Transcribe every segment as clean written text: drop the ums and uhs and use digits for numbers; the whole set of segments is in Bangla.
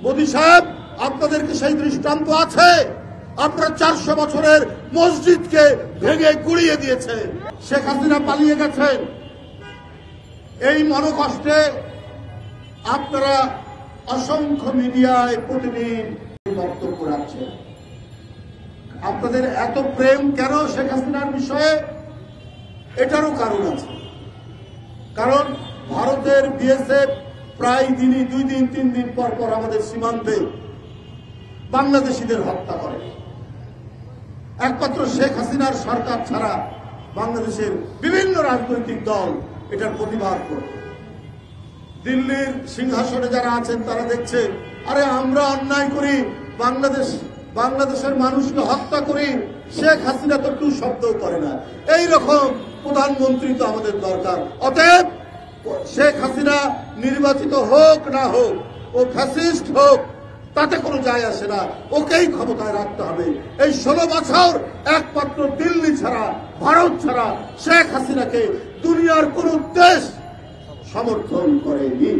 মোদী সাহেব, আপনাদেরকে সেই দৃষ্টান্ত আছে। আপনারা 400 বছরের মসজিদকে ভেঙে গুড়িয়ে দিয়েছে। শেখ হাসিনা পালিয়ে গেছেন। এই মনোকষ্টে আপনারা অসংখ্য মিডিয়ায় প্রতিদিন বক্তব্য রাখছেন। আপনাদের এত প্রেম কেন শেখ হাসিনার বিষয়ে? এটারও কারণ আছে। কারণ ভারতের বিএসএফ প্রায় দিনই 2 দিন 3 দিন পর পর আমাদের সীমান্তে বাংলাদেশিদের হত্যা করে। একমাত্র শেখ হাসিনার সরকার ছাড়া বাংলাদেশের বিভিন্ন রাজনৈতিক দল এটার প্রতিবাদ করে। দিল্লির সিংহাসনে যারা আছেন তারা দেখছে, আরে আমরা অন্যায় করি, বাংলাদেশের মানুষকে হত্যা করি, শেখ হাসিনা তো টু শব্দও করে না। এই রকম প্রধানমন্ত্রী তো আমাদের দরকার। অতএব শেখ হাসিনা নির্বাচিত হোক না হোক, ও ফ্যাসিস্ট হোক, তাতে কোনো যায় আসে না, ওকেই ক্ষমতায় রাখতে হবে। এই 16 বছর একমাত্র দিল্লি ছাড়া, ভারত ছাড়া শেখ হাসিনাকে দুনিয়ার কোন দেশ সমর্থন করেনি।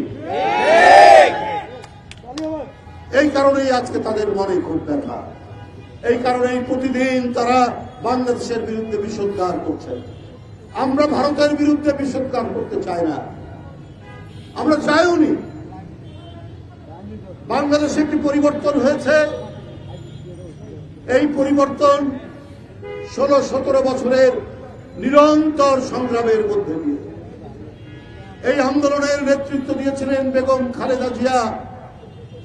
এই কারণেই আজকে তাদের মনে খুব ব্যথা। এই কারণেই প্রতিদিন তারা বাংলাদেশের বিরুদ্ধে বিষোদ্গার করছে। আমরা ভারতের বিরুদ্ধে বিষোদ্গার করতে চাই না, আমরা চাইও নি। বাংলাদেশে একটি পরিবর্তন হয়েছে। এই পরিবর্তন 16-17 বছরের নিরন্তর সংগ্রামের মধ্যে দিয়ে। এই আন্দোলনের নেতৃত্ব দিয়েছিলেন বেগম খালেদা জিয়া,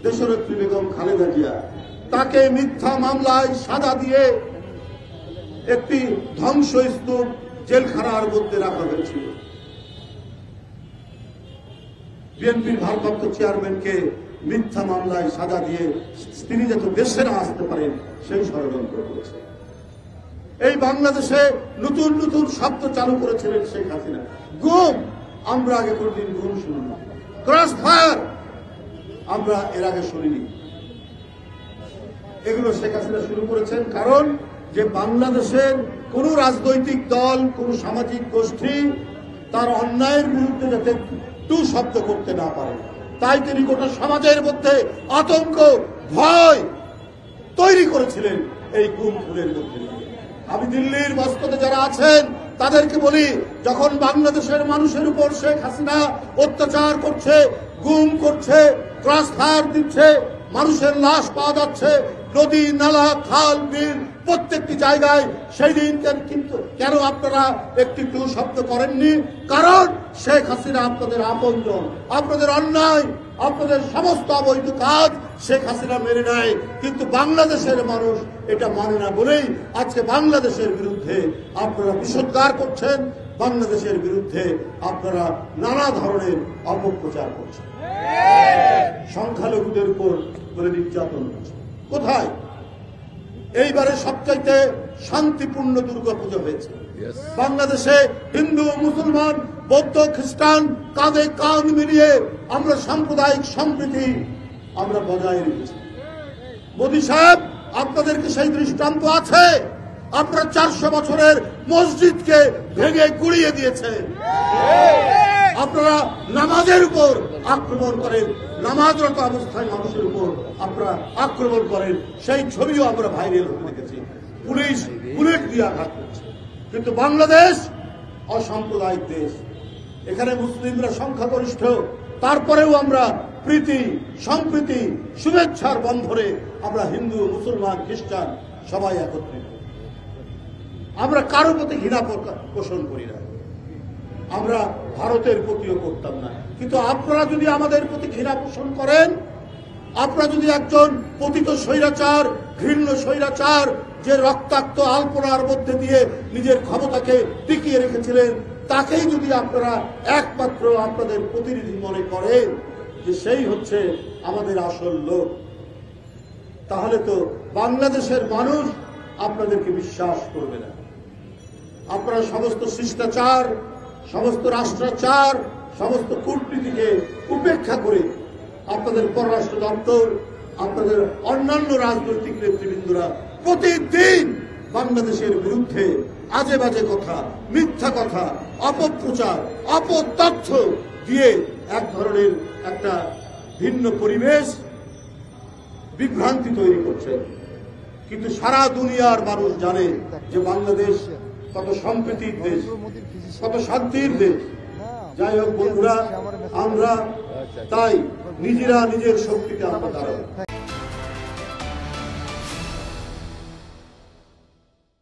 দেশনেত্রী বেগম খালেদা জিয়া। তাকে মিথ্যা মামলায় সাজা দিয়ে একটি ধ্বংসস্তূপ জেলখানার মধ্যে রাখা হয়েছিল। বিএনপির ভারপ্রাপ্ত চেয়ারম্যানকে মিথ্যা মামলায় সাজা দিয়ে তিনি যাতে দেশে না আসতে পারেন সেই ষড়যন্ত্র করেছে। এই বাংলাদেশে নতুন নতুন শব্দ চালু করেছিলেন শেখ হাসিনা। গুম, আমরা আগে কোনদিন গুম শুনিনি। ক্রস ফায়ার, আমরা এর আগে শুনিনি। এগুলো শেখ হাসিনা শুরু করেছেন কারণ যে বাংলাদেশের কোন রাজনৈতিক দল, কোন সামাজিক গোষ্ঠী তার অন্যায়ের বিরুদ্ধে যাতে টু শব্দ করতে না পারে, তাই তিনি গোটা সমাজের মধ্যে আতঙ্ক, ভয় তৈরি করেছিলেন এই গুম খুনের মধ্যে। আমি দিল্লির মস্কোতে যারা আছেন তাদেরকে বলি, যখন বাংলাদেশের মানুষের উপর শেখ হাসিনা অত্যাচার করছে, গুম করছে, ক্রস ফায়ার দিচ্ছে, মানুষের লাশ পাওয়া যাচ্ছে নদী, নালা, খাল, বিল প্রত্যেকটি জায়গায়, সেই দিন কিন্তু কেন আপনারা একটি টু শব্দ করেননি? কারণ শেখ হাসিনা আপনাদের আপনজন। আপনাদের অন্যায়, আপনাদের সমস্ত অবৈধ কাজ শেখ হাসিনা মেনে নেয়, কিন্তু বাংলাদেশের মানুষ এটা মানে না বলেই আজকে বাংলাদেশের বিরুদ্ধে আপনারা বিষোদ্গার করছেন, বাংলাদেশের বিরুদ্ধে আপনারা নানা ধরনের অপপ্রচার করছেন, সংখ্যালঘুদের উপর বলে নির্যাতন করছেন। কোথায়? এইবারে সবচাইতে শান্তিপূর্ণ দুর্গাপূজা হয়েছে বাংলাদেশে। হিন্দু, মুসলমান, বৌদ্ধ, খ্রিস্টান কাঁধে কাঁধ মিলিয়ে আমরা সাম্প্রদায়িক সম্প্রীতি আমরা বজায় রেখেছি। মোদী সাহেব, আপনাদেরকে সেই দৃষ্টান্ত আছে। আপনারা 400 বছরের মসজিদকে ভেঙে গুড়িয়ে দিয়েছে। আপনারা নামাজের উপর আক্রমণ করেন, নামাজরত অবস্থায় মানুষের উপর আপনারা আক্রমণ করেন, সেই ছবিও আমরা ভাইরাল হতে দেখেছি। পুলিশ বুলেট দিয়ে আঘাত করছে। কিন্তু বাংলাদেশ অসাম্প্রদায়িক দেশ, এখানে মুসলিমরা সংখ্যাগরিষ্ঠ, তারপরেও আমরা প্রীতি, সম্প্রীতি, শুভেচ্ছার বন্ধনে আমরা হিন্দু, মুসলমান, খ্রিস্টান সবাই একত্রিত। আমরা কারো প্রতি ঘৃণা পোষণ করি না, আমরা ভারতের প্রতিও করতাম না। কিন্তু আপনারা যদি আমাদের প্রতি ঘৃণা পোষণ করেন, আপনারা যদি একজন পতিত স্বৈরাচার, ঘৃণ্য স্বৈরাচার, যে রক্তাক্ত আলপনার মধ্যে দিয়ে নিজের ক্ষমতাকে টিকিয়ে রেখেছিলেন, তাকেই যদি আপনারা একমাত্র আপনাদের প্রতিনিধি মনে করেন যে সেই হচ্ছে আমাদের আসল লোক, তাহলে তো বাংলাদেশের মানুষ আপনাদেরকে বিশ্বাস করবে না। আপনারা সমস্ত শিষ্টাচার, সমস্ত রাষ্ট্রাচার, সমস্ত কূটনীতিকে উপেক্ষা করে আপনাদের পররাষ্ট্র দপ্তর, আপনাদের অন্যান্য রাজনৈতিক নেতৃবৃন্দরা প্রতিদিন বাংলাদেশের বিরুদ্ধে আজে বাজে কথা, মিথ্যা কথা, অপপ্রচার, অপতথ্য দিয়ে এক ধরনের একটা ভিন্ন পরিবেশ বিভ্রান্তি তৈরি করছেন। কিন্তু সারা দুনিয়ার মানুষ জানে যে বাংলাদেশ কত সম্প্রীতির দেশ, কত শান্তির দেশ। যাই হোক বন্ধুরা, আমরা তাই নিজেরা নিজের শক্তিতে আমরা দাঁড়াবো।